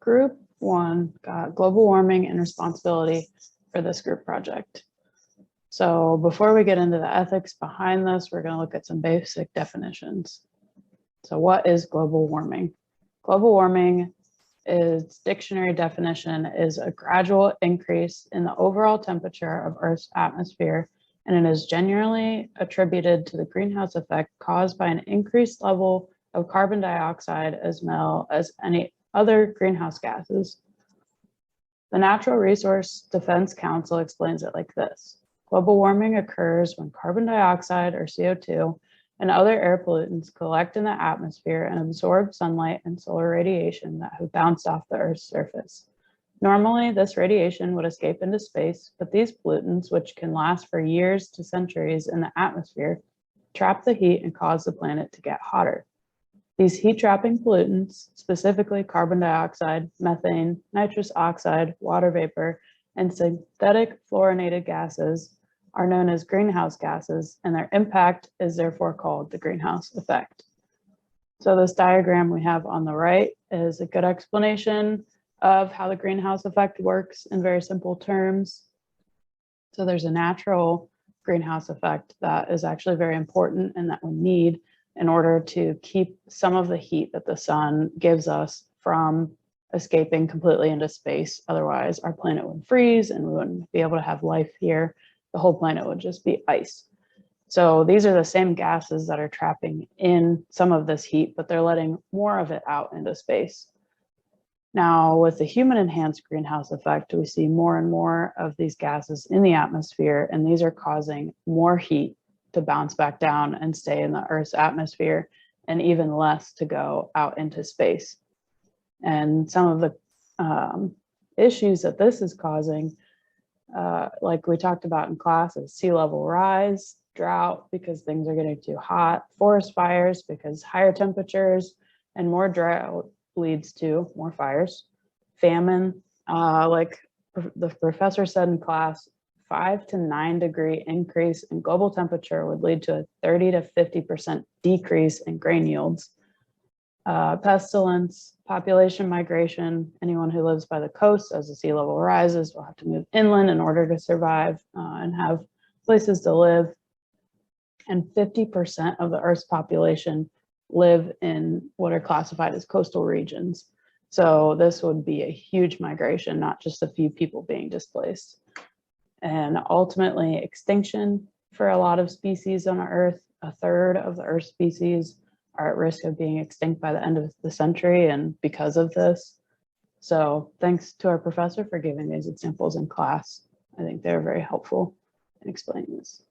Group 1 got global warming and responsibility for this group project. So before we get into the ethics behind this, we're going to look at some basic definitions. So what is global warming? Global warming, its dictionary definition, is a gradual increase in the overall temperature of Earth's atmosphere, and it is generally attributed to the greenhouse effect caused by an increased level of carbon dioxide as well as any other greenhouse gases. The Natural Resource Defense Council explains it like this. Global warming occurs when carbon dioxide, or CO2, and other air pollutants collect in the atmosphere and absorb sunlight and solar radiation that have bounced off the Earth's surface. Normally, this radiation would escape into space, but these pollutants, which can last for years to centuries in the atmosphere, trap the heat and cause the planet to get hotter. These heat-trapping pollutants, specifically carbon dioxide, methane, nitrous oxide, water vapor, and synthetic fluorinated gases, are known as greenhouse gases, and their impact is therefore called the greenhouse effect. So this diagram we have on the right is a good explanation of how the greenhouse effect works in very simple terms. So there's a natural greenhouse effect that is actually very important and that we need in order to keep some of the heat that the sun gives us from escaping completely into space. Otherwise, our planet would freeze and we wouldn't be able to have life here. The whole planet would just be ice. So these are the same gases that are trapping in some of this heat, but they're letting more of it out into space. Now, with the human enhanced greenhouse effect, we see more and more of these gases in the atmosphere, and these are causing more heat to bounce back down and stay in the Earth's atmosphere, and even less to go out into space. And some of the issues that this is causing, like we talked about in class, is sea level rise, drought because things are getting too hot, forest fires because higher temperatures and more drought leads to more fires, famine, like the professor said in class, 5 to 9 degree increase in global temperature would lead to a 30 to 50% decrease in grain yields. Pestilence, population migration, anyone who lives by the coast as the sea level rises will have to move inland in order to survive and have places to live. And 50% of the Earth's population live in what are classified as coastal regions. So this would be a huge migration, not just a few people being displaced. And ultimately extinction for a lot of species on Earth. A third of the Earth species are at risk of being extinct by the end of the century, and because of this. So thanks to our professor for giving these examples in class. I think they're very helpful in explaining this.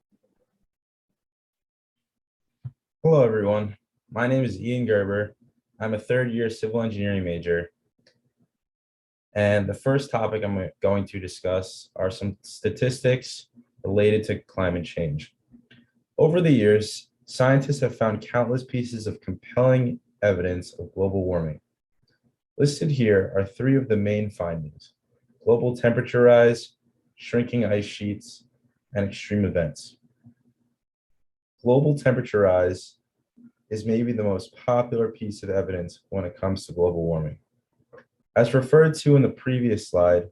Hello, everyone. My name is Ian Gerber. I'm a third-year civil engineering major. And the first topic I'm going to discuss are some statistics related to climate change. Over the years, scientists have found countless pieces of compelling evidence of global warming. Listed here are 3 of the main findings: global temperature rise, shrinking ice sheets, and extreme events. Global temperature rise is maybe the most popular piece of evidence when it comes to global warming. As referred to in the previous slide,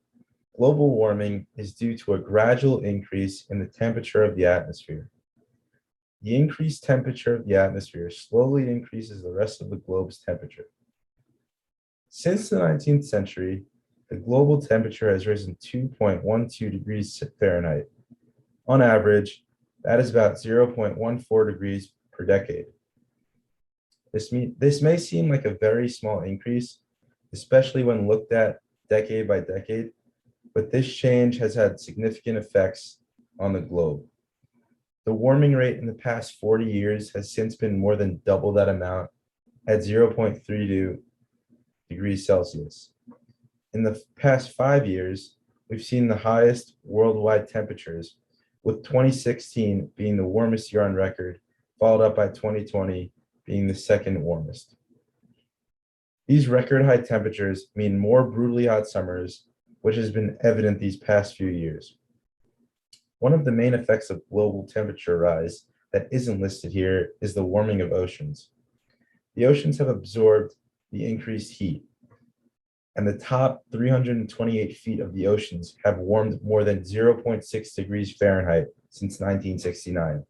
global warming is due to a gradual increase in the temperature of the atmosphere. The increased temperature of the atmosphere slowly increases the rest of the globe's temperature. Since the 19th century, the global temperature has risen 2.12 degrees Fahrenheit. On average, that is about 0.14 degrees per decade. This may seem like a very small increase, especially when looked at decade by decade, but this change has had significant effects on the globe. The warming rate in the past 40 years has since been more than double that amount at 0.32 degrees Celsius. In the past 5 years, we've seen the highest worldwide temperatures, with 2016 being the warmest year on record, followed up by 2020 being the second warmest. These record high temperatures mean more brutally hot summers, which has been evident these past few years. One of the main effects of global temperature rise that isn't listed here is the warming of oceans. The oceans have absorbed the increased heat. and the top 328 feet of the oceans have warmed more than 0.6 degrees Fahrenheit since 1969.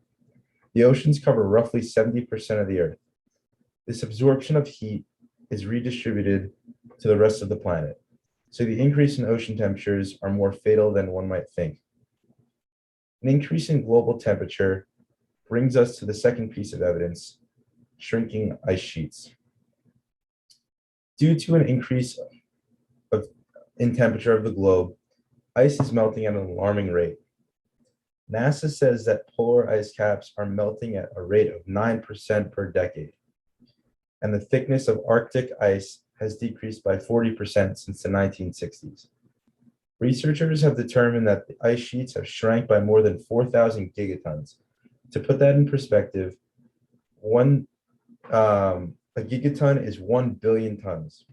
The oceans cover roughly 70% of the Earth. This absorption of heat is redistributed to the rest of the planet, so the increase in ocean temperatures are more fatal than one might think. An increase in global temperature brings us to the second piece of evidence: shrinking ice sheets. Due to an increase in temperature of the globe, ice is melting at an alarming rate. NASA says that polar ice caps are melting at a rate of 9% per decade, and the thickness of Arctic ice has decreased by 40% since the 1960s. Researchers have determined that the ice sheets have shrank by more than 4,000 gigatons. To put that in perspective, a gigaton is 1 billion tons.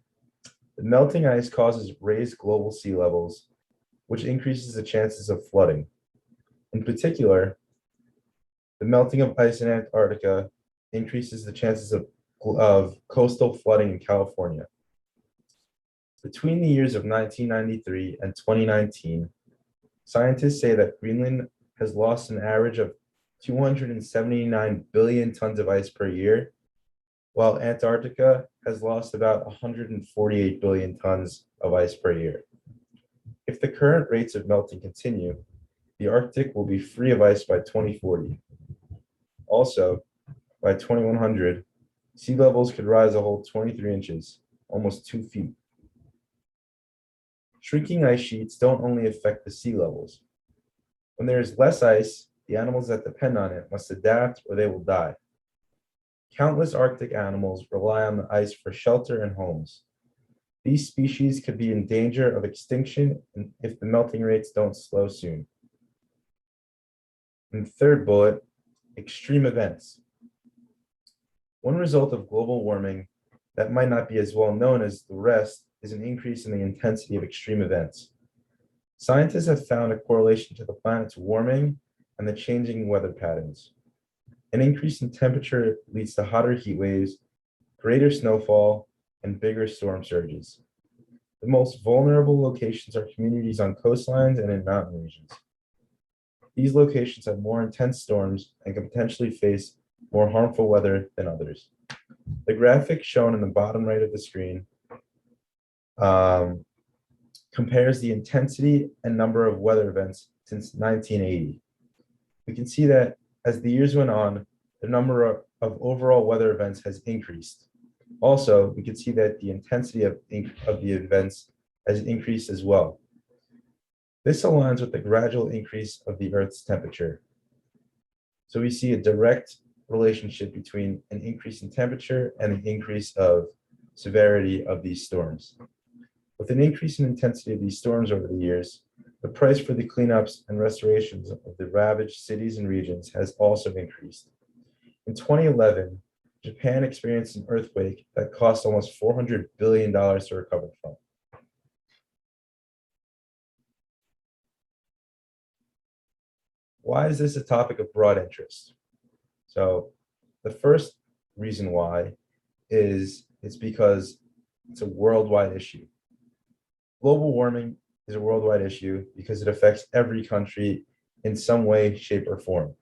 The melting ice causes raised global sea levels, which increases the chances of flooding. In particular, the melting of ice in Antarctica increases the chances of coastal flooding in California. Between the years of 1993 and 2019, scientists say that Greenland has lost an average of 279 billion tons of ice per year, while Antarctica has lost about 148 billion tons of ice per year. If the current rates of melting continue, the Arctic will be free of ice by 2040. Also, by 2100, sea levels could rise a whole 23 inches, almost 2 feet. Shrinking ice sheets don't only affect the sea levels. When there is less ice, the animals that depend on it must adapt or they will die. Countless Arctic animals rely on the ice for shelter and homes. These species could be in danger of extinction if the melting rates don't slow soon. And third bullet, extreme events. One result of global warming that might not be as well known as the rest is an increase in the intensity of extreme events. Scientists have found a correlation to the planet's warming and the changing weather patterns. An increase in temperature leads to hotter heat waves, greater snowfall, and bigger storm surges. The most vulnerable locations are communities on coastlines and in mountain regions. These locations have more intense storms and can potentially face more harmful weather than others. The graphic shown in the bottom right of the screen compares the intensity and number of weather events since 1980. We can see that as the years went on, the number of overall weather events has increased. Also, we can see that the intensity of the events has increased as well. This aligns with the gradual increase of the Earth's temperature. So we see a direct relationship between an increase in temperature and the increase of severity of these storms. With an increase in intensity of these storms over the years, the price for the cleanups and restorations of the ravaged cities and regions has also increased. In 2011, Japan experienced an earthquake that cost almost $400 billion to recover from. Why is this a topic of broad interest? So the first reason why is it's because it's a worldwide issue. Global warming is a worldwide issue because it affects every country in some way, shape, or form.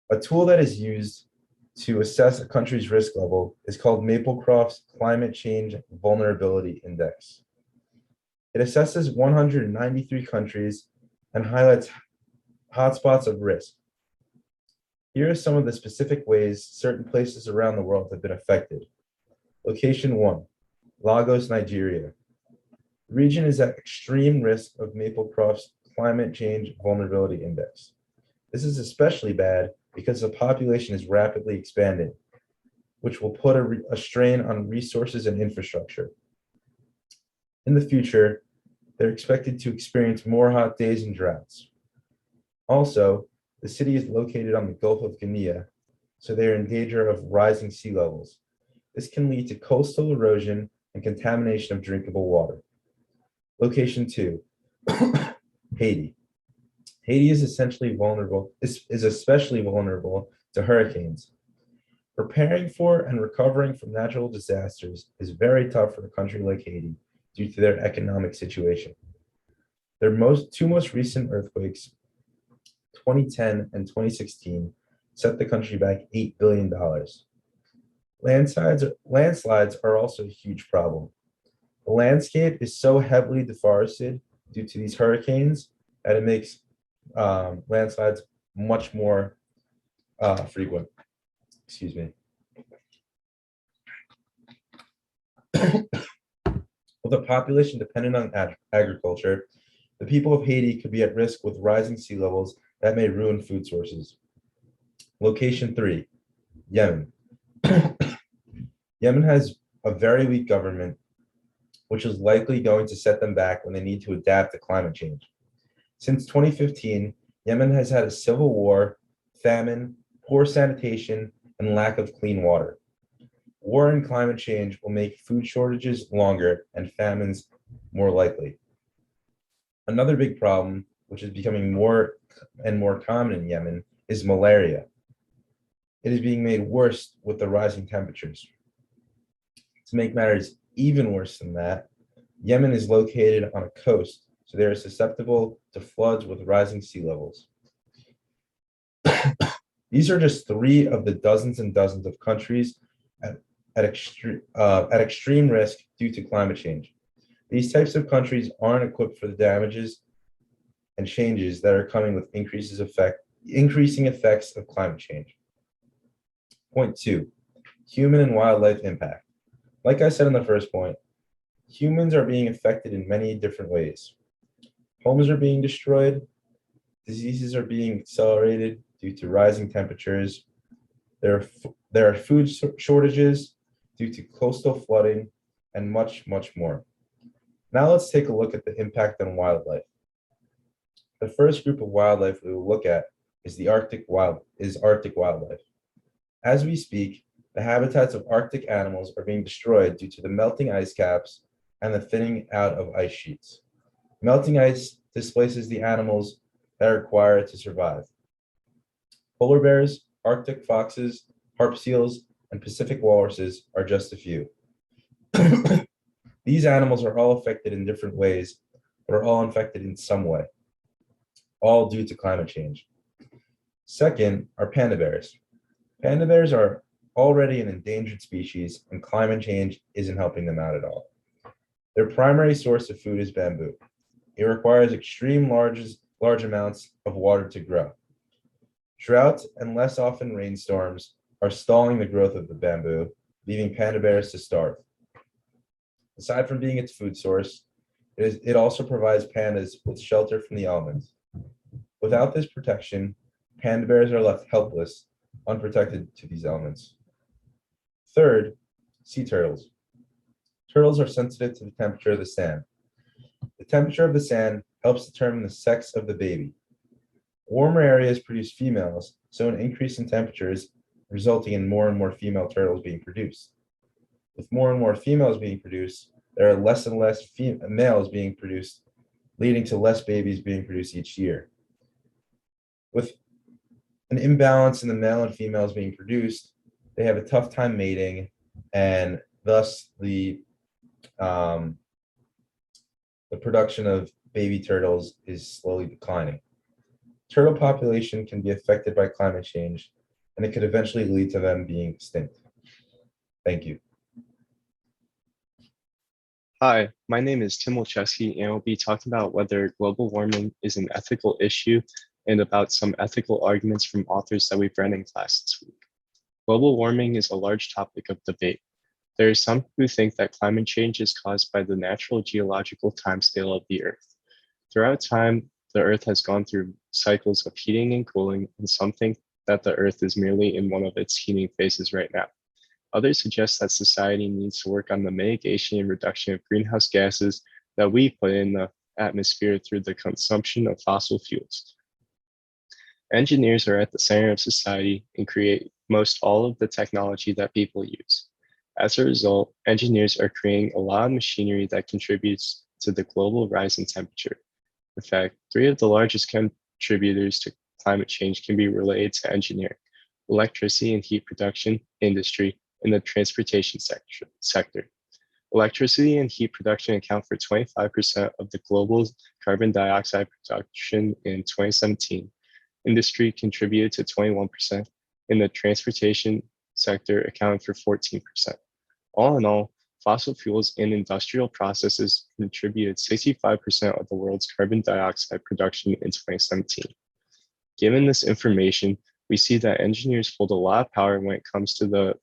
A tool that is used to assess a country's risk level is called Maplecroft's Climate Change Vulnerability Index. It assesses 193 countries and highlights hotspots of risk. Here are some of the specific ways certain places around the world have been affected. Location 1, Lagos, Nigeria. The region is at extreme risk of Maplecroft's Climate Change Vulnerability Index. This is especially bad because the population is rapidly expanding, which will put a strain on resources and infrastructure. In the future, they're expected to experience more hot days and droughts. Also, the city is located on the Gulf of Guinea, so they are in danger of rising sea levels. This can lead to coastal erosion and contamination of drinkable water. Location 2, Haiti. Haiti is especially vulnerable to hurricanes. Preparing for and recovering from natural disasters is very tough for a country like Haiti due to their economic situation. Their two most recent earthquakes, 2010 and 2016, set the country back $8 billion. Landslides are also a huge problem. The landscape is so heavily deforested due to these hurricanes that it makes landslides much more frequent. Excuse me. With a population dependent on agriculture, the people of Haiti could be at risk with rising sea levels that may ruin food sources. Location 3, Yemen. Yemen has a very weak government, which is likely going to set them back when they need to adapt to climate change. Since 2015, Yemen has had a civil war, famine, poor sanitation, and lack of clean water. War and climate change will make food shortages longer and famines more likely. Another big problem, which is becoming more and more common in Yemen, is malaria. It is being made worse with the rising temperatures. To make matters even worse than that, Yemen is located on a coast, so they are susceptible to floods with rising sea levels. These are just 3 of the dozens and dozens of countries at extreme risk due to climate change. These types of countries aren't equipped for the damages and changes that are coming with increasing effects of climate change. Point 2, human and wildlife impact. Like I said in the first point, humans are being affected in many different ways. Homes are being destroyed, diseases are being accelerated due to rising temperatures. There are food shortages due to coastal flooding, and much, much more. Now let's take a look at the impact on wildlife. The first group of wildlife we will look at is Arctic wildlife. As we speak, the habitats of Arctic animals are being destroyed due to the melting ice caps and the thinning out of ice sheets. Melting ice displaces the animals that are required to survive. Polar bears, Arctic foxes, harp seals, and Pacific walruses are just a few. These animals are all affected in different ways, but are all infected in some way, all due to climate change. Second are panda bears. Panda bears are already an endangered species, and climate change isn't helping them out at all. Their primary source of food is bamboo. It requires extreme large amounts of water to grow. Drought and less often rainstorms are stalling the growth of the bamboo, leaving panda bears to starve. Aside from being its food source, it also provides pandas with shelter from the elements. Without this protection, panda bears are left helpless, unprotected to these elements. Third, sea turtles. Turtles are sensitive to the temperature of the sand. The temperature of the sand helps determine the sex of the baby. Warmer areas produce females, so an increase in temperatures resulting in more and more female turtles being produced. With more and more females being produced, there are less and less males being produced, leading to less babies being produced each year. With an imbalance in the male and females being produced, they have a tough time mating, and thus the production of baby turtles is slowly declining. Turtle population can be affected by climate change, and it could eventually lead to them being extinct. Thank you. Hi, my name is Tim Olszewski, and I'll be talking about whether global warming is an ethical issue and about some ethical arguments from authors that we've read in class this week. Global warming is a large topic of debate. There are some who think that climate change is caused by the natural geological timescale of the Earth. Throughout time, the Earth has gone through cycles of heating and cooling, and some think that the Earth is merely in one of its heating phases right now. Others suggest that society needs to work on the mitigation and reduction of greenhouse gases that we put in the atmosphere through the consumption of fossil fuels. Engineers are at the center of society and create most all of the technology that people use. As a result, engineers are creating a lot of machinery that contributes to the global rise in temperature. In fact, 3 of the largest contributors to climate change can be related to engineering: electricity and heat production, industry, and the transportation sector. Electricity and heat production account for 25% of the global carbon dioxide production in 2017. Industry contributed to 21%, and the transportation sector accounted for 14%. All in all, fossil fuels and industrial processes contributed 65% of the world's carbon dioxide production in 2017. Given this information, we see that engineers hold a lot of power when it comes to the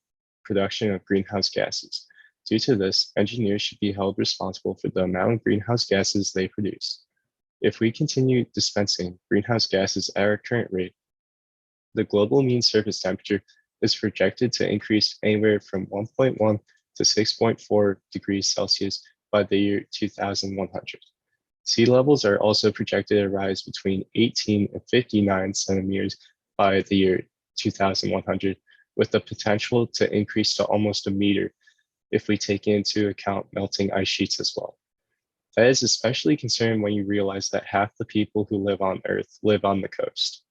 production of greenhouse gases. Due to this, engineers should be held responsible for the amount of greenhouse gases they produce. If we continue dispensing greenhouse gases at our current rate, the global mean surface temperature is projected to increase anywhere from 1.1 to 6.4 degrees Celsius by the year 2100. Sea levels are also projected to rise between 18 and 59 centimeters by the year 2100, with the potential to increase to almost a meter if we take into account melting ice sheets as well. That is especially concerning when you realize that half the people who live on Earth live on the coast.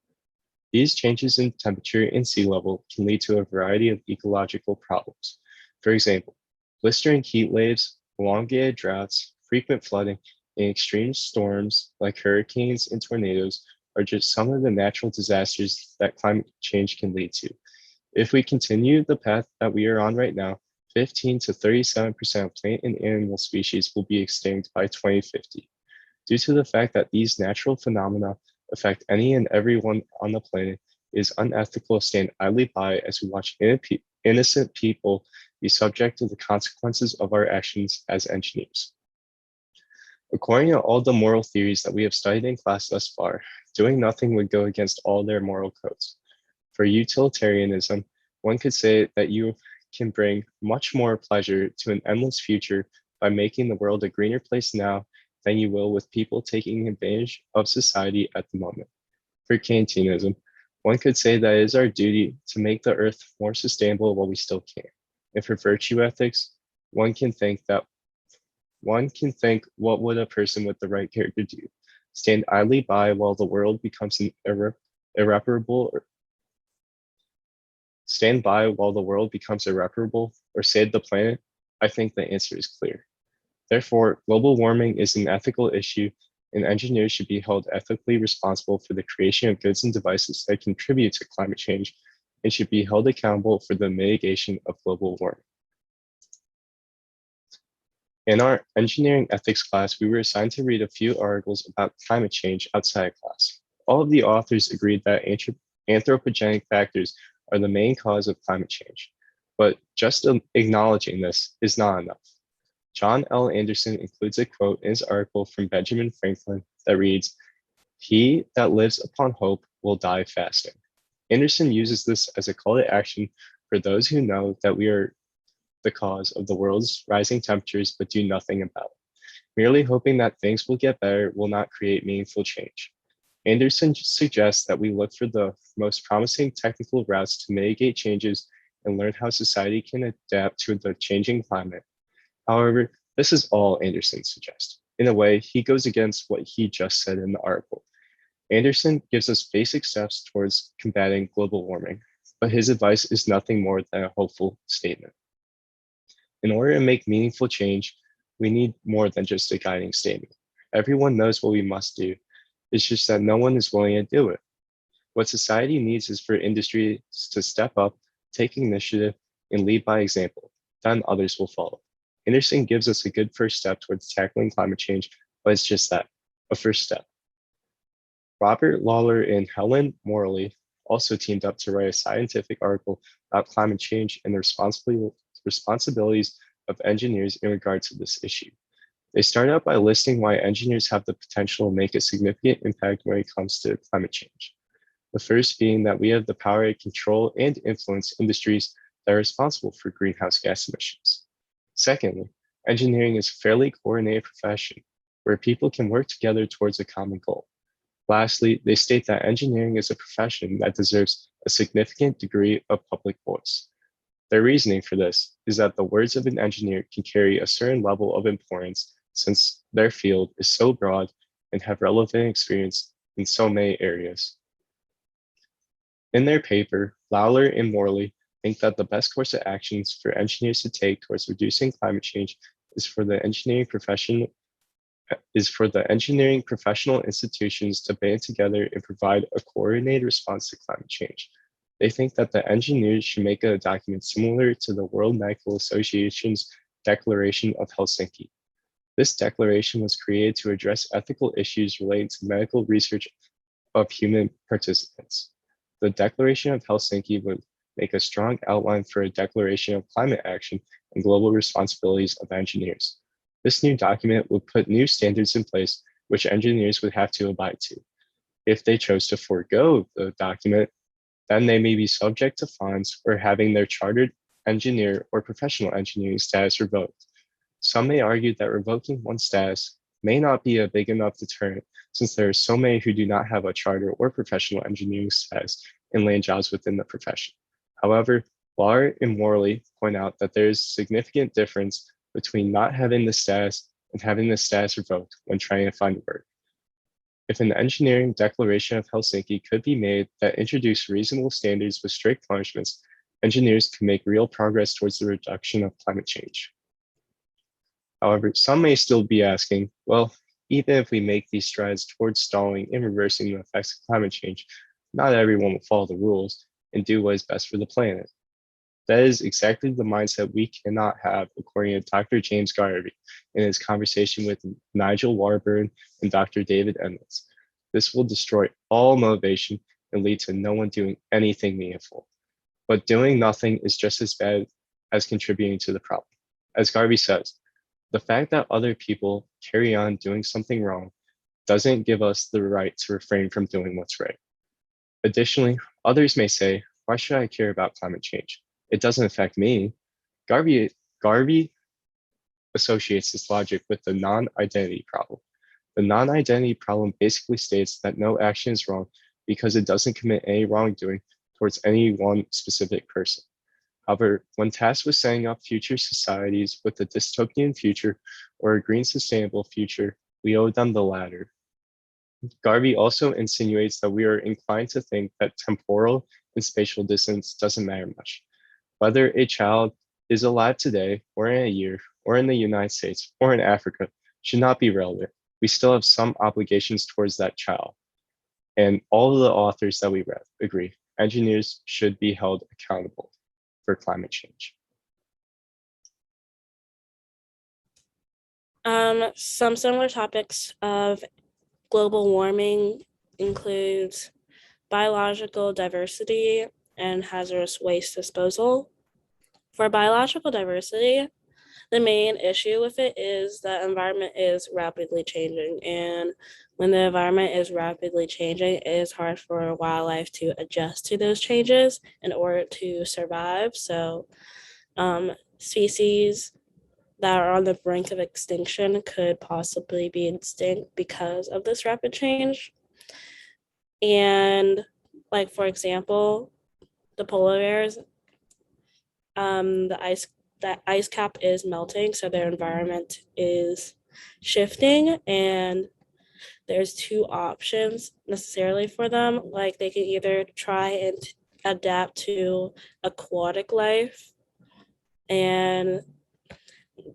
These changes in temperature and sea level can lead to a variety of ecological problems. For example, blistering heat waves, elongated droughts, frequent flooding, and extreme storms like hurricanes and tornadoes are just some of the natural disasters that climate change can lead to. If we continue the path that we are on right now, 15 to 37% of plant and animal species will be extinct by 2050. Due to the fact that these natural phenomena affect any and everyone on the planet, it is unethical to stand idly by as we watch innocent people be subject to the consequences of our actions as engineers. According to all the moral theories that we have studied in class thus far, doing nothing would go against all their moral codes. For utilitarianism, one could say that you can bring much more pleasure to an endless future by making the world a greener place now than you will with people taking advantage of society at the moment. For Kantianism, one could say that it is our duty to make the earth more sustainable while we still can. And for virtue ethics, one can think, what would a person with the right character do? Stand idly by while the world becomes irreparable, or save the planet? I think the answer is clear. Therefore, global warming is an ethical issue, and engineers should be held ethically responsible for the creation of goods and devices that contribute to climate change and should be held accountable for the mitigation of global warming. In our engineering ethics class, we were assigned to read a few articles about climate change outside class. All of the authors agreed that anthropogenic factors are the main cause of climate change, but just acknowledging this is not enough. John L. Anderson includes a quote in his article from Benjamin Franklin that reads, "He that lives upon hope will die fasting." Anderson uses this as a call to action for those who know that we are the cause of the world's rising temperatures but do nothing about it. Merely hoping that things will get better will not create meaningful change. Anderson suggests that we look for the most promising technical routes to mitigate changes and learn how society can adapt to the changing climate. However, this is all Anderson suggests. In a way, he goes against what he just said in the article. Anderson gives us basic steps towards combating global warming, but his advice is nothing more than a hopeful statement. In order to make meaningful change, we need more than just a guiding statement. Everyone knows what we must do. It's just that no one is willing to do it. What society needs is for industry to step up, take initiative, and lead by example. Then others will follow. Anderson gives us a good first step towards tackling climate change, but it's just that, a first step. Robert Lawler and Helen Morley also teamed up to write a scientific article about climate change and the responsibilities of engineers in regard to this issue. They start out by listing why engineers have the potential to make a significant impact when it comes to climate change. The first being that we have the power to control and influence industries that are responsible for greenhouse gas emissions. Secondly, engineering is a fairly coordinated profession where people can work together towards a common goal. Lastly, they state that engineering is a profession that deserves a significant degree of public voice. Their reasoning for this is that the words of an engineer can carry a certain level of importance since their field is so broad and have relevant experience in so many areas. In their paper, Lawler and Morley think that the best course of actions for engineers to take towards reducing climate change is for the engineering professional institutions to band together and provide a coordinated response to climate change. They think that the engineers should make a document similar to the World Medical Association's Declaration of Helsinki. This declaration was created to address ethical issues relating to medical research of human participants. The Declaration of Helsinki would make a strong outline for a declaration of climate action and global responsibilities of engineers. This new document would put new standards in place which engineers would have to abide to. If they chose to forego the document, then they may be subject to fines or having their chartered engineer or professional engineering status revoked. Some may argue that revoking one's status may not be a big enough deterrent since there are so many who do not have a charter or professional engineering status and land jobs within the profession. However, Lahr and Morley point out that there is a significant difference between not having the status and having the status revoked when trying to find work. If an engineering declaration of Helsinki could be made that introduced reasonable standards with strict punishments, engineers can make real progress towards the reduction of climate change. However, some may still be asking, well, even if we make these strides towards stalling and reversing the effects of climate change, not everyone will follow the rules and do what is best for the planet. That is exactly the mindset we cannot have, according to Dr. James Garvey in his conversation with Nigel Warburton and Dr. David Edmonds. This will destroy all motivation and lead to no one doing anything meaningful. But doing nothing is just as bad as contributing to the problem. As Garvey says, the fact that other people carry on doing something wrong doesn't give us the right to refrain from doing what's right. Additionally, others may say, why should I care about climate change? It doesn't affect me. Garvey associates this logic with the non-identity problem. The non-identity problem basically states that no action is wrong because it doesn't commit any wrongdoing towards any one specific person. However, when tasked with setting up future societies with a dystopian future or a green sustainable future, we owe them the latter. Garvey also insinuates that we are inclined to think that temporal and spatial distance doesn't matter much. Whether a child is alive today or in a year or in the United States or in Africa should not be relevant. We still have some obligations towards that child. And all of the authors that we read agree, engineers should be held accountable for climate change. Some similar topics of global warming includes biological diversity and hazardous waste disposal. For biological diversity, the main issue with it is the environment is rapidly changing. And when the environment is rapidly changing, it is hard for wildlife to adjust to those changes in order to survive. So species that are on the brink of extinction could possibly be extinct because of this rapid change. And like, for example, the polar bears, the ice cap is melting, so their environment is shifting, and there's two options necessarily for them. Like, they can either try and adapt to aquatic life and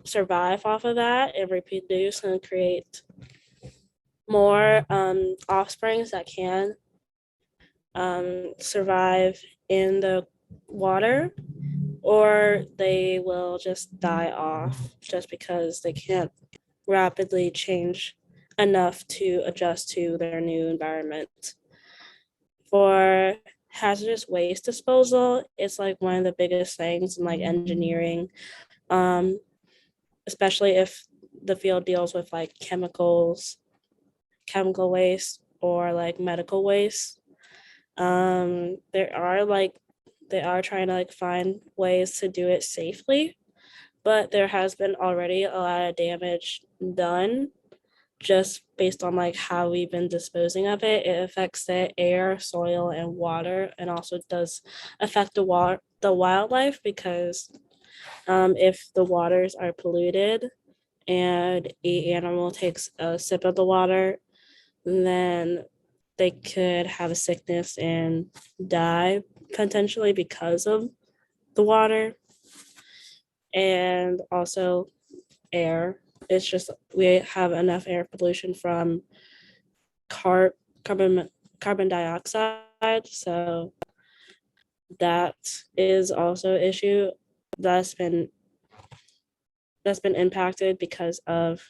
survive off of that and reproduce and create more offsprings that can survive in the water, or they will just die off just because they can't rapidly change enough to adjust to their new environment. For hazardous waste disposal, it's like one of the biggest things in like engineering, especially if the field deals with like chemical waste or like medical waste. They are trying to like find ways to do it safely, but there has been already a lot of damage done just based on like how we've been disposing of it. It affects the air, soil, and water, and also does affect the wildlife, because if the waters are polluted and an animal takes a sip of the water, then they could have a sickness and die potentially because of the water. And also air. It's just we have enough air pollution from carbon dioxide. So that is also an issue that's been impacted because of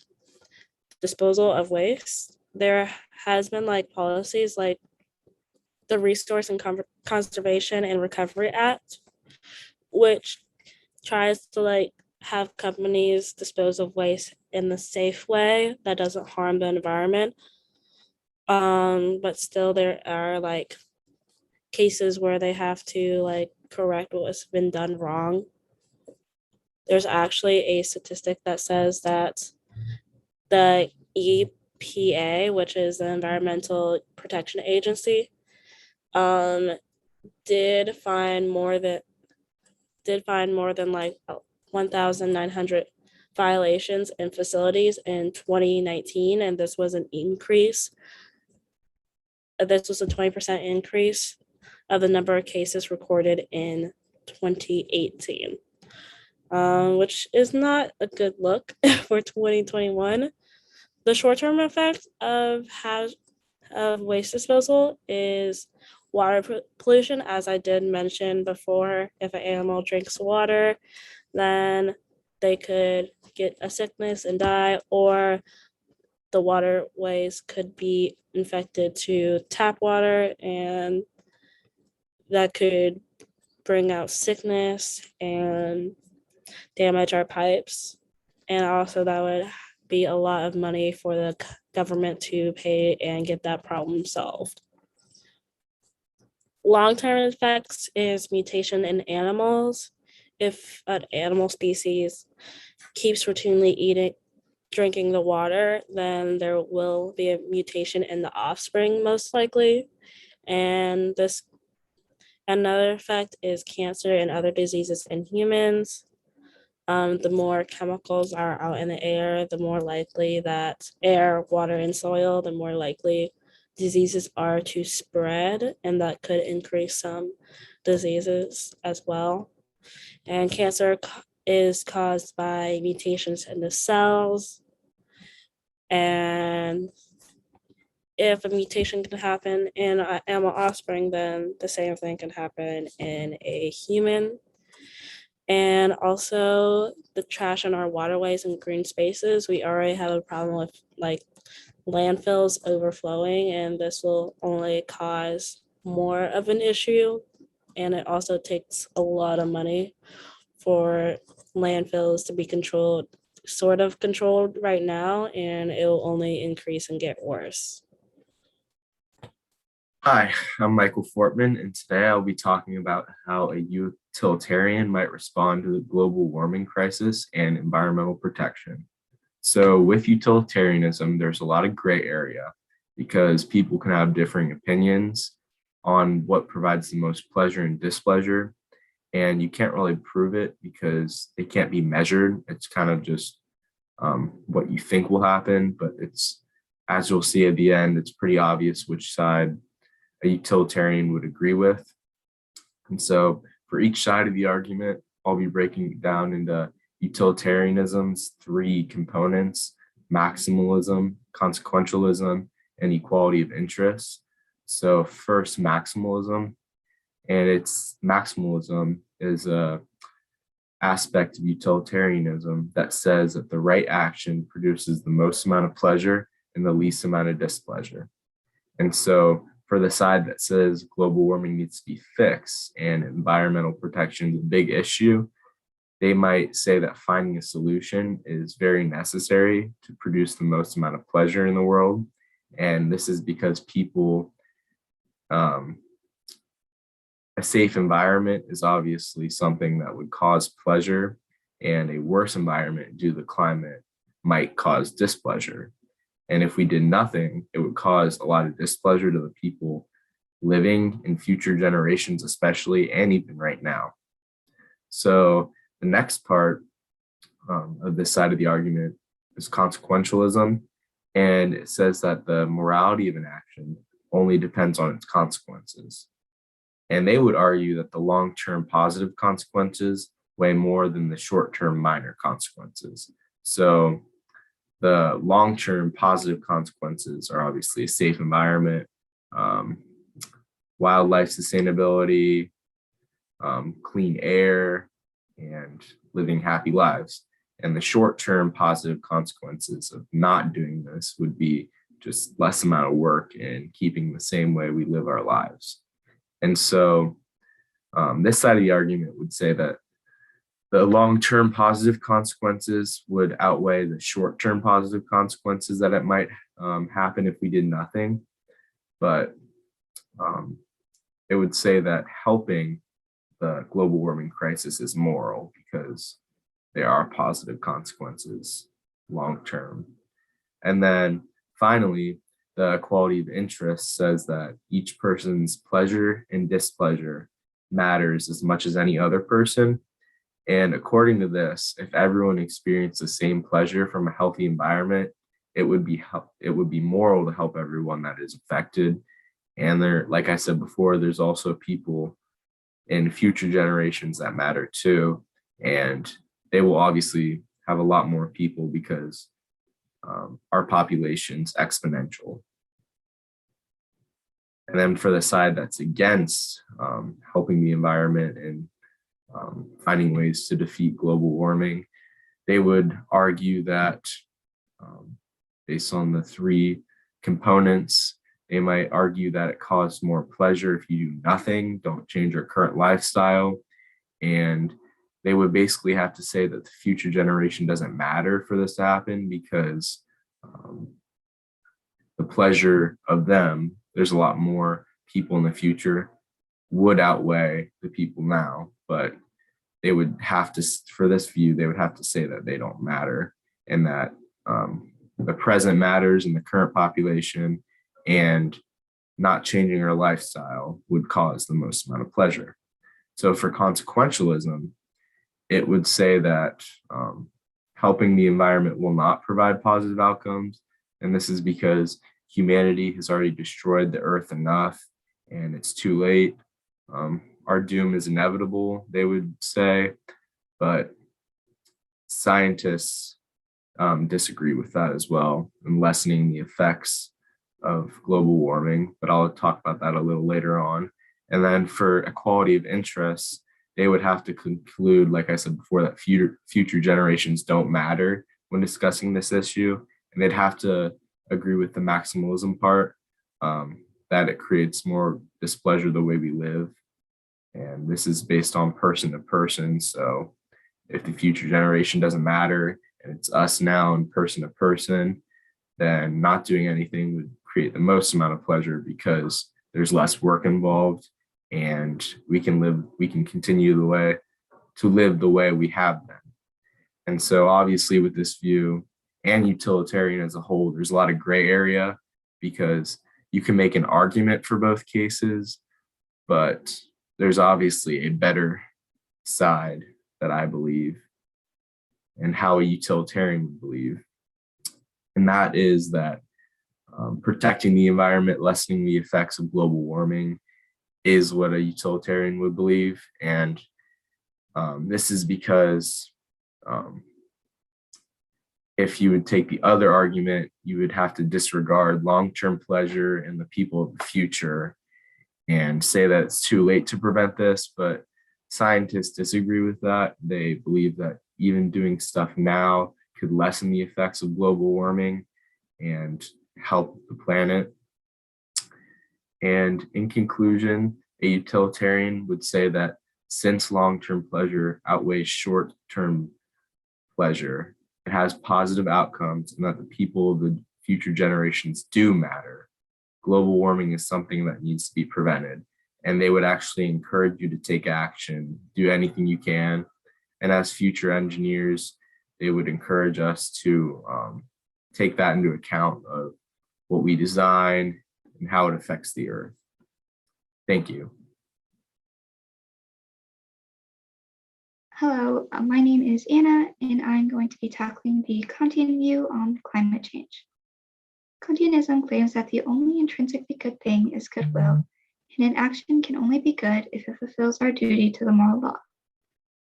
disposal of waste. There has been like policies like the Resource and Conservation and Recovery Act, which tries to like have companies dispose of waste in a safe way that doesn't harm the environment. But still there are like cases where they have to like correct what's been done wrong. There's actually a statistic that says that the EPA, which is the Environmental Protection Agency, did find more than like 1,900 violations in facilities in 2019, and this was an increase. This was a 20% increase of the number of cases recorded in 2018, which is not a good look for 2021. The short-term effect of waste disposal is water pollution, as I did mention before. If an animal drinks water, then they could get a sickness and die, or the waterways could be infected to tap water, and that could bring out sickness and damage our pipes. And also that would be a lot of money for the government to pay and get that problem solved. Long-term effects is mutation in animals. If an animal species keeps routinely drinking the water, then there will be a mutation in the offspring most likely. And another effect is cancer and other diseases in humans. The more chemicals are out in the air, the more likely that air, water, and soil, the more likely diseases are to spread, and that could increase some diseases as well. And cancer is caused by mutations in the cells. And if a mutation can happen in an animal offspring, then the same thing can happen in a human. And also the trash in our waterways and green spaces. We already have a problem with like landfills overflowing, and this will only cause more of an issue. And it also takes a lot of money for landfills to be sort of controlled right now, and it will only increase and get worse. Hi, I'm Michael Fortman, and today I'll be talking about how a utilitarian might respond to the global warming crisis and environmental protection. So with utilitarianism, there's a lot of gray area because people can have differing opinions on what provides the most pleasure and displeasure, and you can't really prove it because they can't be measured. It's kind of just what you think will happen, but it's, as you'll see at the end, it's pretty obvious which side a utilitarian would agree with. And so for each side of the argument, I'll be breaking it down into utilitarianism's three components: maximalism, consequentialism, and equality of interest. So first, maximalism, and maximalism is a aspect of utilitarianism that says that the right action produces the most amount of pleasure and the least amount of displeasure. And so for the side that says global warming needs to be fixed and environmental protection is a big issue, they might say that finding a solution is very necessary to produce the most amount of pleasure in the world. And this is because people, a safe environment is obviously something that would cause pleasure, and a worse environment due to the climate might cause displeasure. And if we did nothing, it would cause a lot of displeasure to the people living in future generations, especially, and even right now. So the next part of this side of the argument is consequentialism. And it says that the morality of an action only depends on its consequences. And they would argue that the long-term positive consequences weigh more than the short-term minor consequences. So the long-term positive consequences are obviously a safe environment, wildlife sustainability, clean air, and living happy lives. And the short-term positive consequences of not doing this would be just less amount of work and keeping the same way we live our lives. And so this side of the argument would say that the long-term positive consequences would outweigh the short-term positive consequences that it might happen if we did nothing. But it would say that helping the global warming crisis is moral because there are positive consequences long-term. And then finally, the equality of interest says that each person's pleasure and displeasure matters as much as any other person. And according to this, if everyone experienced the same pleasure from a healthy environment, it would be moral to help everyone that is affected. And there, like I said before, there's also people in future generations that matter too. And they will obviously have a lot more people because our population's exponential. And then for the side that's against helping the environment and finding ways to defeat global warming, they would argue that based on the three components, they might argue that it caused more pleasure if you do nothing, don't change your current lifestyle. And they would basically have to say that the future generation doesn't matter for this to happen because the pleasure of them, there's a lot more people in the future, would outweigh the people now. But they would have to, for this view, they would have to say that they don't matter and that the present matters in the current population, and not changing our lifestyle would cause the most amount of pleasure. So for consequentialism, it would say that helping the environment will not provide positive outcomes. And this is because humanity has already destroyed the earth enough and it's too late. Our doom is inevitable, they would say, but scientists disagree with that as well and lessening the effects of global warming, but I'll talk about that a little later on. And then for equality of interest, they would have to conclude, like I said before, that future generations don't matter when discussing this issue. And they'd have to agree with the maximalism part, that it creates more displeasure the way we live. And this is based on person to person. So if the future generation doesn't matter and it's us now and person to person, then not doing anything would create the most amount of pleasure because there's less work involved and we can continue to live the way we have been. And so obviously with this view and utilitarian as a whole, there's a lot of gray area because you can make an argument for both cases, but there's obviously a better side that I believe and how a utilitarian would believe. And that is that protecting the environment, lessening the effects of global warming is what a utilitarian would believe. And this is because if you would take the other argument, you would have to disregard long-term pleasure and the people of the future and say that it's too late to prevent this. But scientists disagree with that. They believe that even doing stuff now could lessen the effects of global warming and help the planet. And in conclusion, a utilitarian would say that since long-term pleasure outweighs short-term pleasure, it has positive outcomes and that the people of the future generations do matter. Global warming is something that needs to be prevented. And they would actually encourage you to take action, do anything you can. And as future engineers, they would encourage us to take that into account of what we design and how it affects the earth. Thank you. Hello, my name is Anna, and I'm going to be tackling the Kantian view on climate change. Kantianism claims that the only intrinsically good thing is goodwill, and an action can only be good if it fulfills our duty to the moral law.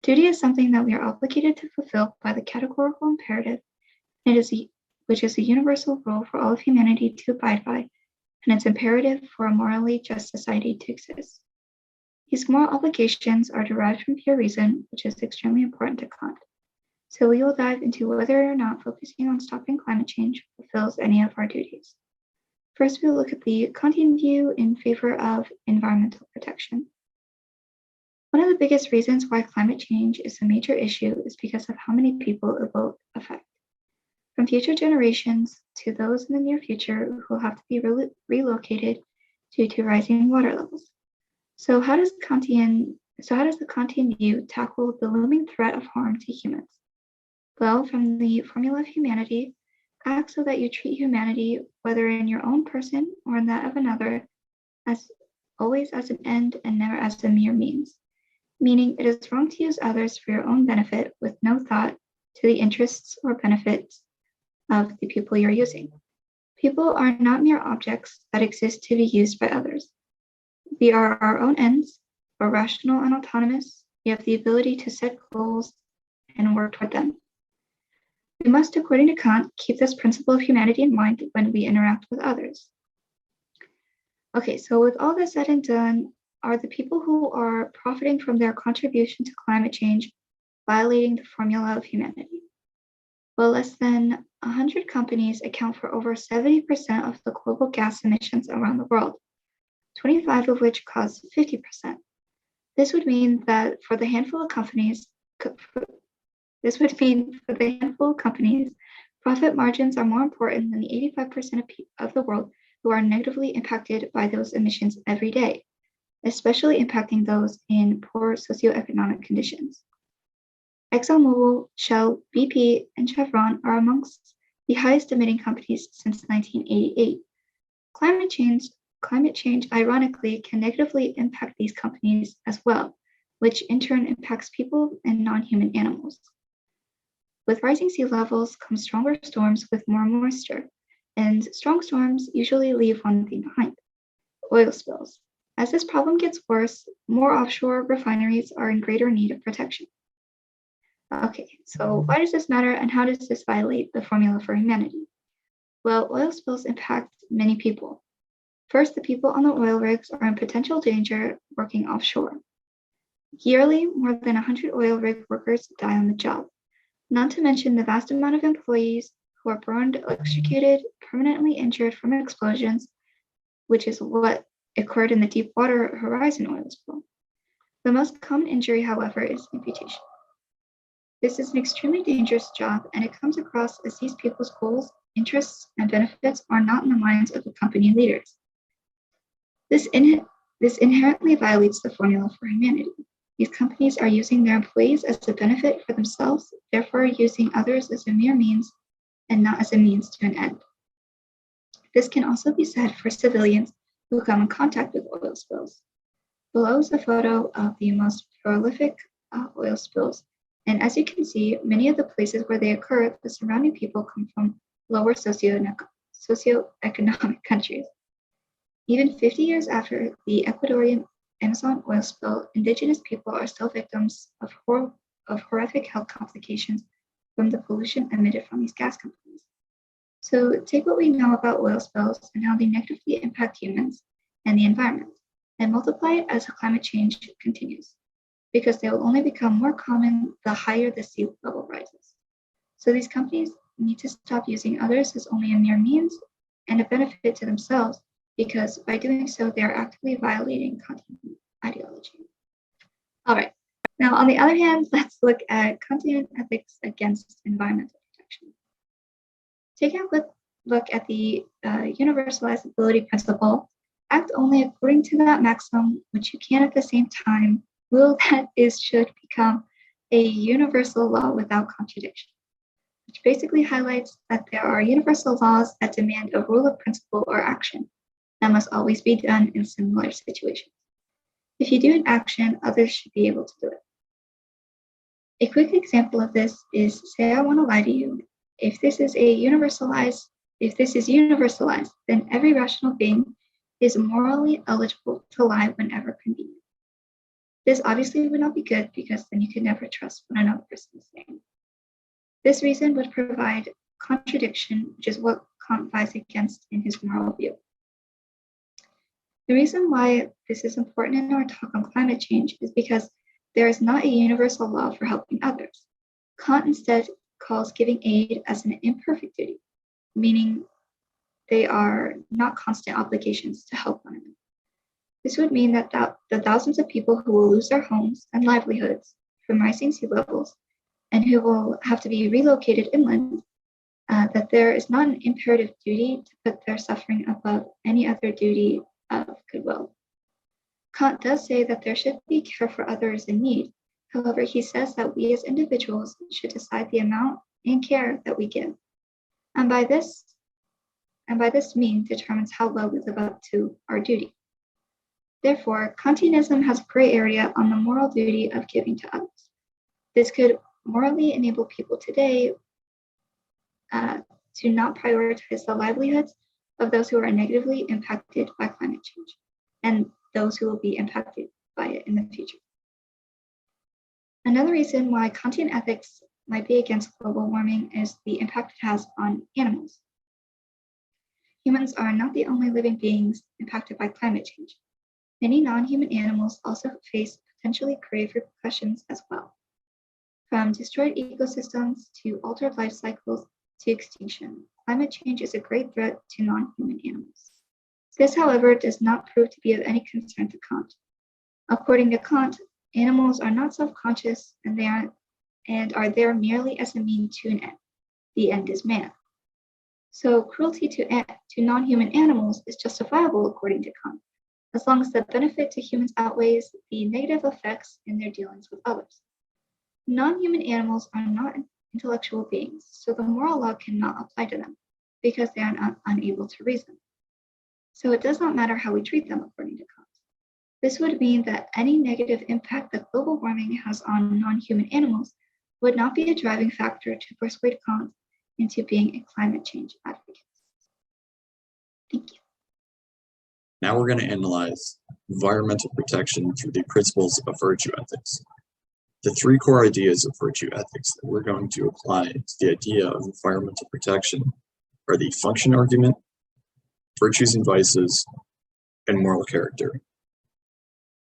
Duty is something that we are obligated to fulfill by the categorical imperative, which is a universal rule for all of humanity to abide by, and it's imperative for a morally just society to exist. These moral obligations are derived from pure reason, which is extremely important to Kant. So we will dive into whether or not focusing on stopping climate change fulfills any of our duties. First, we'll look at the Kantian view in favor of environmental protection. One of the biggest reasons why climate change is a major issue is because of how many people it will affect. From future generations to those in the near future who will have to be relocated due to rising water levels. So how does the Kantian view tackle the looming threat of harm to humans? Well, from the formula of humanity, act so that you treat humanity, whether in your own person or in that of another, as always as an end and never as a mere means. Meaning it is wrong to use others for your own benefit with no thought to the interests or benefits of the people you're using. People are not mere objects that exist to be used by others. We are our own ends, we're rational and autonomous, we have the ability to set goals and work toward them. We must, according to Kant, keep this principle of humanity in mind when we interact with others. Okay, so with all this said and done, are the people who are profiting from their contribution to climate change violating the formula of humanity? Well, less than 100 companies account for over 70% of the global gas emissions around the world, 25 of which cause 50%. This would mean that for the handful of companies, profit margins are more important than the 85% of the world who are negatively impacted by those emissions every day, especially impacting those in poor socioeconomic conditions. ExxonMobil, Shell, BP, and Chevron are amongst the highest emitting companies since 1988. Climate change, ironically, can negatively impact these companies as well, which in turn impacts people and non-human animals. With rising sea levels come stronger storms with more moisture, and strong storms usually leave one thing behind: oil spills. As this problem gets worse, more offshore refineries are in greater need of protection. Okay, so why does this matter and how does this violate the formula for humanity? Well, oil spills impact many people. First, the people on the oil rigs are in potential danger working offshore. Yearly, more than 100 oil rig workers die on the job, not to mention the vast amount of employees who are burned, electrocuted, permanently injured from explosions, which is what occurred in the Deepwater Horizon oil spill. The most common injury, however, is amputation. This is an extremely dangerous job, and it comes across as these people's goals, interests, and benefits are not in the minds of the company leaders. This inherently violates the formula for humanity. These companies are using their employees as a benefit for themselves, therefore using others as a mere means and not as a means to an end. This can also be said for civilians who come in contact with oil spills. Below is a photo of the most prolific oil spills. And as you can see, many of the places where they occur, the surrounding people come from lower socioeconomic countries. Even 50 years after the Ecuadorian Amazon oil spill, indigenous people are still victims of horrific health complications from the pollution emitted from these gas companies. So take what we know about oil spills and how they negatively impact humans and the environment, and multiply it as climate change continues, because they will only become more common the higher the sea level rises. So these companies need to stop using others as only a mere means and a benefit to themselves, because by doing so, they are actively violating Kantian ideology. All right, now on the other hand, let's look at Kantian ethics against environmental protection. Taking a quick look at the universalizability principle, act only according to that maxim, which you can at the same time will that is should become a universal law without contradiction, which basically highlights that there are universal laws that demand a rule of principle or action that must always be done in similar situations. If you do an action, others should be able to do it. A quick example of this is, say I want to lie to you. If this is universalized, then every rational being is morally eligible to lie whenever convenient. This obviously would not be good because then you could never trust what another person is saying. This reason would provide contradiction, which is what Kant fights against in his moral view. The reason why this is important in our talk on climate change is because there is not a universal law for helping others. Kant instead calls giving aid as an imperfect duty, meaning they are not constant obligations to help one another. This would mean that the thousands of people who will lose their homes and livelihoods from rising sea levels and who will have to be relocated inland, that there is not an imperative duty to put their suffering above any other duty of goodwill. Kant does say that there should be care for others in need. However, he says that we as individuals should decide the amount and care that we give. And by this means determines how well we live up to our duty. Therefore, Kantianism has a gray area on the moral duty of giving to others. This could morally enable people today to not prioritize the livelihoods of those who are negatively impacted by climate change and those who will be impacted by it in the future. Another reason why Kantian ethics might be against global warming is the impact it has on animals. Humans are not the only living beings impacted by climate change. Many non-human animals also face potentially grave repercussions as well, from destroyed ecosystems to altered life cycles to extinction. Climate change is a great threat to non-human animals. This, however, does not prove to be of any concern to Kant. According to Kant, animals are not self-conscious and are there merely as a means to an end. The end is man. So cruelty to non-human animals is justifiable according to Kant, as long as the benefit to humans outweighs the negative effects in their dealings with others. Non-human animals are not intellectual beings, so the moral law cannot apply to them because they are unable to reason. So it does not matter how we treat them according to Kant. This would mean that any negative impact that global warming has on non-human animals would not be a driving factor to persuade Kant into being a climate change advocate. Thank you. Now we're going to analyze environmental protection through the principles of virtue ethics. The three core ideas of virtue ethics that we're going to apply to the idea of environmental protection are the function argument, virtues and vices, and moral character.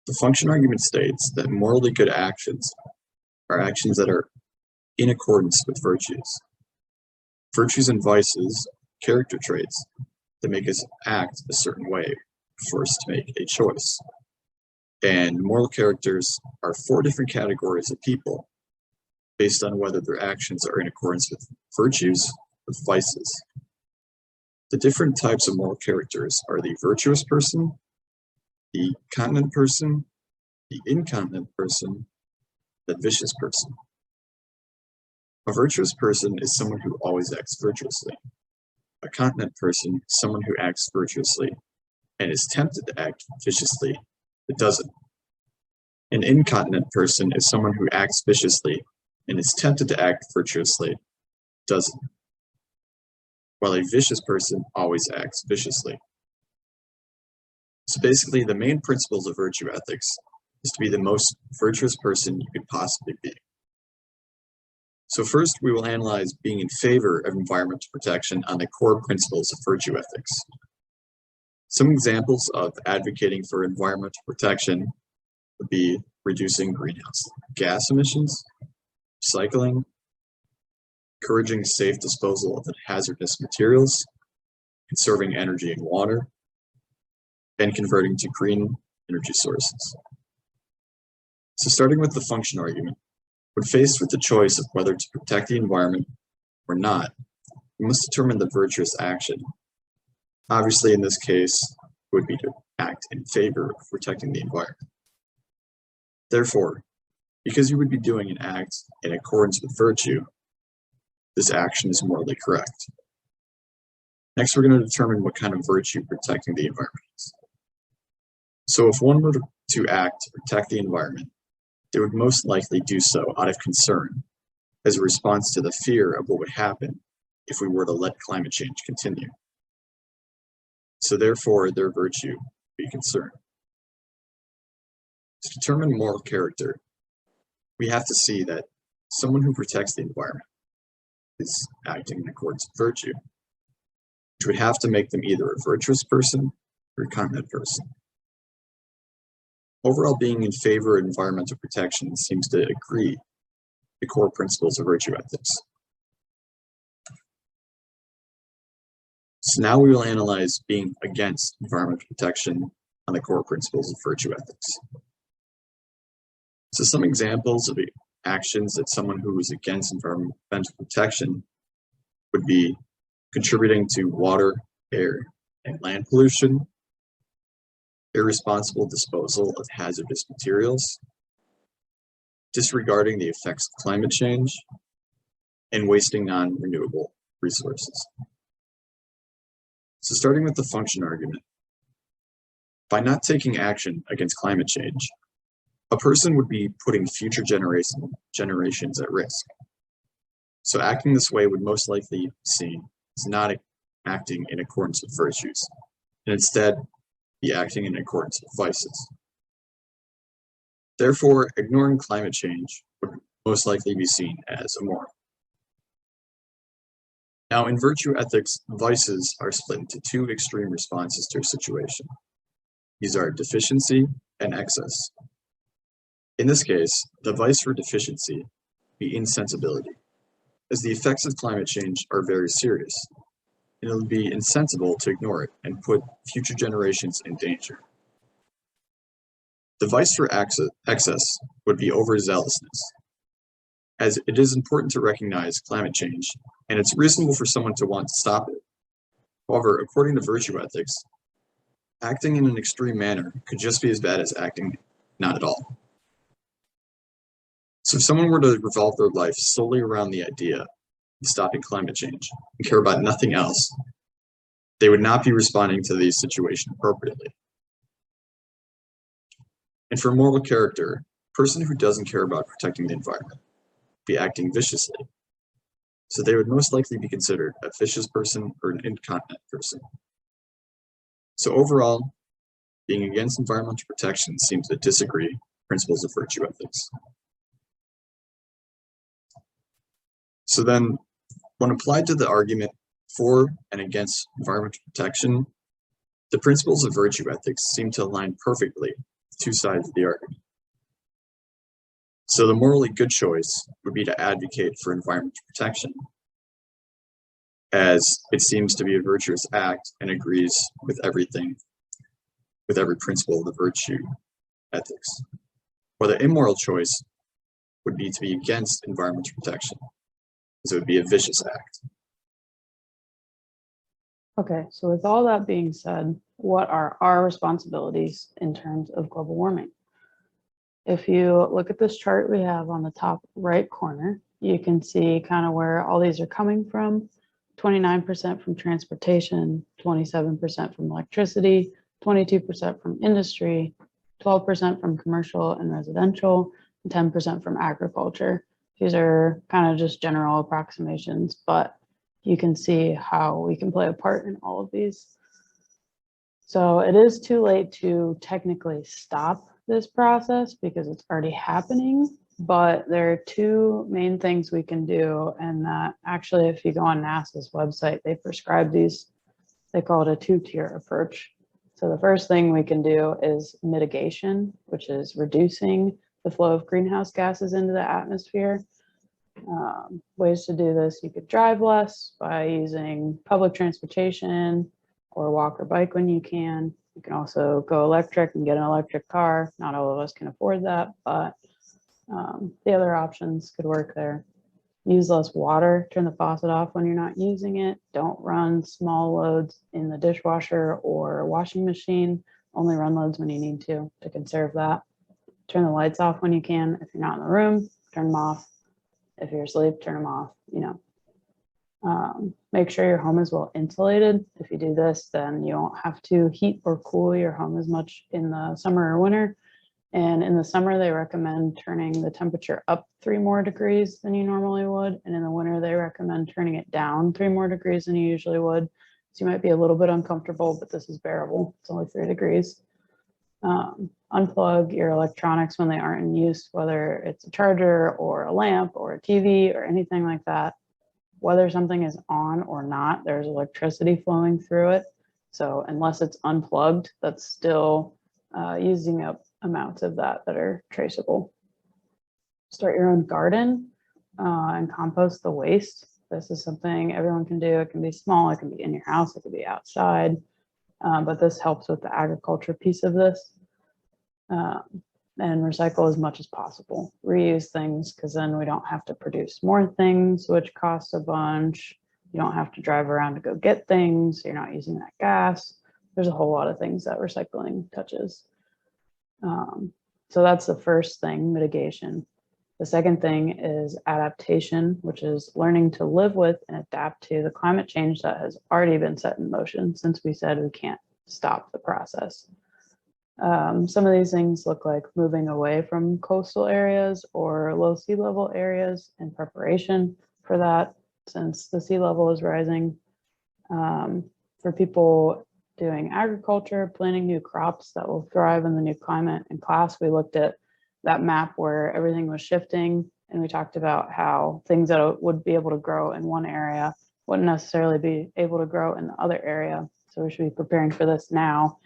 The function argument states that morally good actions are actions that are in accordance with virtues. Virtues and vices, character traits that make us act a certain way, force to make a choice. And moral characters are 4 different categories of people based on whether their actions are in accordance with virtues or vices. The different types of moral characters are the virtuous person, the continent person, the incontinent person, the vicious person. A virtuous person is someone who always acts virtuously. A continent person is someone who acts virtuously and is tempted to act viciously but doesn't. An incontinent person is someone who acts viciously and is tempted to act virtuously, doesn't. While a vicious person always acts viciously. So basically, the main principles of virtue ethics is to be the most virtuous person you could possibly be. So first, we will analyze being in favor of environmental protection on the core principles of virtue ethics. Some examples of advocating for environmental protection would be reducing greenhouse gas emissions, recycling, encouraging safe disposal of hazardous materials, conserving energy and water, and converting to green energy sources. So starting with the function argument, when faced with the choice of whether to protect the environment or not, we must determine the virtuous action. Obviously, in this case, it would be to act in favor of protecting the environment. Therefore, because you would be doing an act in accordance with virtue, this action is morally correct. Next, we're going to determine what kind of virtue protecting the environment is. So if one were to act to protect the environment, they would most likely do so out of concern, as a response to the fear of what would happen if we were to let climate change continue. So therefore, their virtue would be concern. To determine moral character, we have to see that someone who protects the environment is acting in accordance with virtue, which would have to make them either a virtuous person or a content person. Overall, being in favor of environmental protection seems to agree the core principles of virtue ethics. So now we will analyze being against environmental protection on the core principles of virtue ethics. So some examples of the actions that someone who is against environmental protection would be contributing to water, air, and land pollution, irresponsible disposal of hazardous materials, disregarding the effects of climate change, and wasting non-renewable resources. So starting with the function argument, by not taking action against climate change, a person would be putting future generations at risk. So acting this way would most likely be seen as not acting in accordance with virtues, and instead be acting in accordance with vices. Therefore, ignoring climate change would most likely be seen as immoral. Now, in virtue ethics, vices are split into two extreme responses to a situation. These are deficiency and excess. In this case, the vice for deficiency would be insensibility, as the effects of climate change are very serious, and it would be insensible to ignore it and put future generations in danger. The vice for excess would be overzealousness, as it is important to recognize climate change, and it's reasonable for someone to want to stop it. However, according to virtue ethics, acting in an extreme manner could just be as bad as acting not at all. So if someone were to revolve their life solely around the idea of stopping climate change and care about nothing else, they would not be responding to the situation appropriately. And for moral character, a person who doesn't care about protecting the environment would be acting viciously. So they would most likely be considered a vicious person or an incontinent person. So overall, being against environmental protection seems to disagree with principles of virtue ethics. So then, when applied to the argument for and against environmental protection, the principles of virtue ethics seem to align perfectly with two sides of the argument. So the morally good choice would be to advocate for environmental protection, as it seems to be a virtuous act and agrees with everything, with every principle of the virtue ethics. Or the immoral choice would be to be against environmental protection, as it would be a vicious act. Okay, so with all that being said, what are our responsibilities in terms of global warming? If you look at this chart we have on the top right corner, you can see kind of where all these are coming from. 29% from transportation, 27% from electricity, 22% from industry, 12% from commercial and residential, and 10% from agriculture. These are kind of just general approximations, but you can see how we can play a part in all of these. So it is too late to technically stop this process because it's already happening, but there are two main things we can do. And that actually, if you go on NASA's website, they prescribe these, they call it a two-tier approach. So the first thing we can do is mitigation, which is reducing the flow of greenhouse gases into the atmosphere. Ways to do this, you could drive less by using public transportation or walk or bike when you can. You can also go electric and get an electric car. Not all of us can afford that, but the other options could work there. Use less water, turn the faucet off when you're not using it. Don't run small loads in the dishwasher or washing machine. Only run loads when you need to conserve that. Turn the lights off when you can. If you're not in the room, turn them off. If you're asleep, turn them off, make sure your home is well insulated. If you do this, then you won't have to heat or cool your home as much in the summer or winter. And in the summer, they recommend turning the temperature up 3 more degrees than you normally would. And in the winter, they recommend turning it down 3 more degrees than you usually would. So you might be a little bit uncomfortable, but this is bearable. It's only 3 degrees. Unplug your electronics when they aren't in use, whether it's a charger or a lamp or a TV or anything like that. Whether something is on or not, there's electricity flowing through it. So unless it's unplugged, that's still using up amounts of that are traceable. Start your own garden and compost the waste. This is something everyone can do. It can be small, it can be in your house, it can be outside. But this helps with the agriculture piece of this. And recycle as much as possible. Reuse things, because then we don't have to produce more things, which costs a bunch. You don't have to drive around to go get things. You're not using that gas. There's a whole lot of things that recycling touches. So that's the first thing, mitigation. The second thing is adaptation, which is learning to live with and adapt to the climate change that has already been set in motion since we said we can't stop the process. Some of these things look like moving away from coastal areas or low sea level areas in preparation for that, since the sea level is rising. For people doing agriculture, planting new crops that will thrive in the new climate. In class, we looked at that map where everything was shifting, and we talked about how things that would be able to grow in one area wouldn't necessarily be able to grow in the other area. So we should be preparing for this now.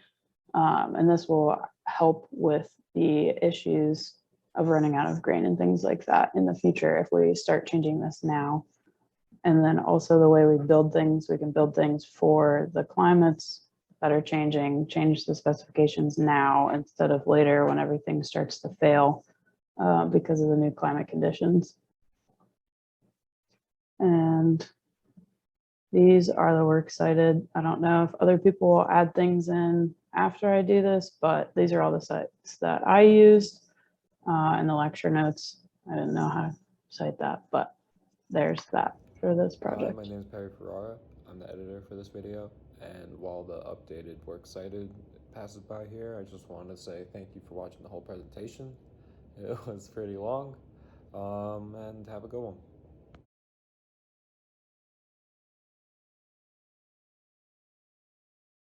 And this will help with the issues of running out of grain and things like that in the future if we start changing this now. And then also the way we build things, we can build things for the climates that are changing, change the specifications now instead of later when everything starts to fail because of the new climate conditions. And these are the works cited. I don't know if other people will add things in after I do this, but these are all the sites that I used in the lecture notes. I didn't know how to cite that, but there's that for this Hi, project. my name is Perry Ferrara. I'm the editor for this video, and while the updated works cited passes by here, I just wanted to say thank you for watching the whole presentation. It was pretty long, and have a good one.